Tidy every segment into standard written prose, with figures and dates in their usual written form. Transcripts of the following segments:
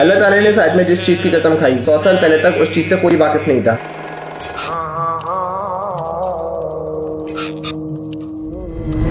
اللہ تعالیٰ نے शायद में जिस चीज़ की कसम खाई 100 साल पहले तक उस चीज़ से कोई वाकिफ नहीं था।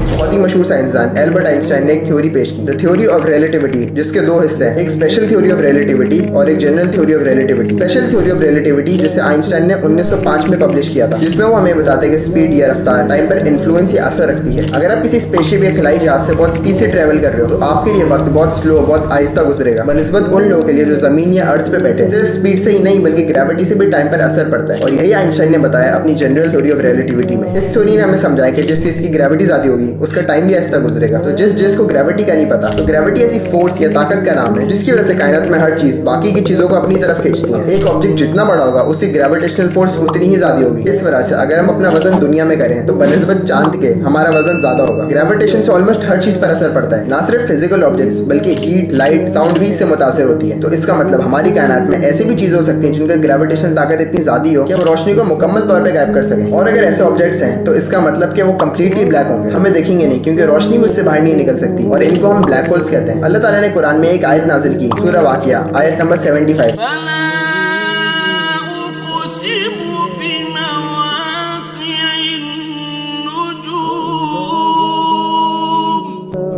बहुत ही मशहूर साइंसदान एल्बर्ट आइंस्टाइन ने एक थ्योरी पेश की, द थ्योरी ऑफ रिलेटिविटी, जिसके दो हिस्से हैं, एक स्पेशल थ्योरी ऑफ रिलेटिविटी और एक general theory of relativity. Special theory of relativity जिसे आइंस्टाइन ने 1905 में पब्लिश किया था, जिसमें वो हमें बताते हैं कि स्पीड या रफ्तार टाइम पर इन्फ्लुएंस या असर रखती है। अगर आप किसी स्पेसशिप या खिलाई जहाज से बहुत स्पीड से ट्रेवल कर रहे हो तो आपके लिए वक्त बहुत स्लो, बहुत आहिस्ता गुजरेगा, बनस्बत उन लोगों के लिए जो जमीन या अर्थ पे बैठे। सिर्फ स्पीड से ही नहीं बल्कि ग्रेविटी से भी टाइम पर असर पड़ता है, और यही आइंस्टाइन ने बताया अपनी जनरल थ्योरी ऑफ रिलेटिविटी में। इस थ्योरी ने हमें समझाया कि जिस चीज की ग्रेविटी ज्यादा होगी उसका टाइम भी आहिस्ता गुजरेगा। तो जिस को ग्रेविटी का नहीं पता, तो ग्रेविटी ऐसी फोर्स या ताकत का नाम है जिसकी वजह से कायनात में हर चीज बाकी की चीजों को अपनी तरफ खींचती है। एक ऑब्जेक्ट जितना बड़ा होगा उसकी ग्रेविटेशनल फोर्स उतनी ही ज्यादा होगी। इस वजह से अगर हम अपना वजन दुनिया में करें तो बनिस्बत चांद के हमारा वजन ज्यादा होगा। ग्रेविटेशन से ऑलमोस्ट हर चीज पर असर पड़ता है, ना सिर्फ फिजिकल ऑब्जेक्ट्स बल्कि हीट, लाइट, साउंड भी इससे मुतासिर होती है। तो इसका मतलब हमारी कायनात में ऐसी भी चीजें हो सकती हैं जिनका ग्रेविटेशनल ताकत इतनी ज्यादा हो कि वो रोशनी को मुकम्मल तौर पर गायब कर सके। और अगर ऐसे ऑब्जेक्ट्स हैं तो इसका मतलब कि वो कंप्लीटली ब्लैक होंगे, हमें देखेंगे नहीं क्योंकि रोशनी मुझसे बाहर नहीं निकल सकती, और इनको हम ब्लैक होल्स कहते हैं। अल्लाह ताला ने कुरान में एक आयत नाजिल की, सूरह वाक़िया आयत नंबर 75।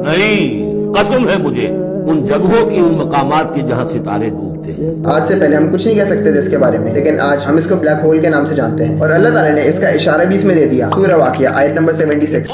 नहीं, कसम है मुझे उन जगहों की, उन मकामात की जहां सितारे डूबते हैं। आज से पहले हम कुछ नहीं कह सकते थे इसके बारे में, लेकिन आज हम इसको ब्लैक होल के नाम से जानते हैं, और अल्लाह ताला ने इसका इशारा भी इसमें दे दिया। सूरह वाक़िया आयत नंबर 76।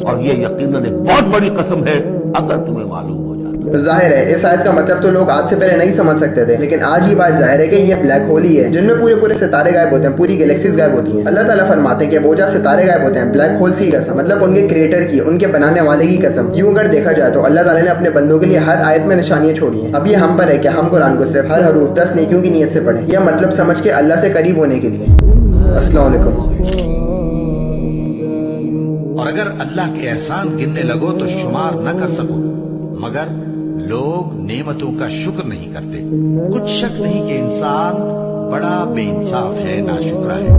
और ये यकीनन एक बहुत बड़ी कसम है अगर तुम्हें मालूम हो जाता। तो जाहिर है इस आयत का मतलब तो लोग आज से पहले नहीं समझ सकते थे, लेकिन आज ये बात जाहिर है कि ये ब्लैक होल ही है जिनमें पूरे सितारे गायब होते हैं, पूरी गैलेक्सीज गायब होती हैं। अल्लाह ताला फरमाते हैं कि वो जहाँ सितारे गायब होते हैं, ब्लैक होल्स की कसम, मतलब उनके क्रिएटर की, उनके बनाने वाले की कसम। यूं अगर देखा जाए तो अल्लाह ताला ने अपने बंदों के लिए हर आयत में निशानियां छोड़ी हैं। अब ये हम पर है कि हम कुरान को सिर्फ हर हरूफ 10 नेकियों की नीयत से पढ़ें, या मतलब समझ के अल्लाह से करीब होने के लिए। अस्सलाम वालेकुम। और अगर अल्लाह के एहसान गिनने लगो तो शुमार न कर सको, मगर लोग नेमतों का शुक्र नहीं करते। कुछ शक नहीं कि इंसान बड़ा बेइंसाफ है, नाशुक्रा है।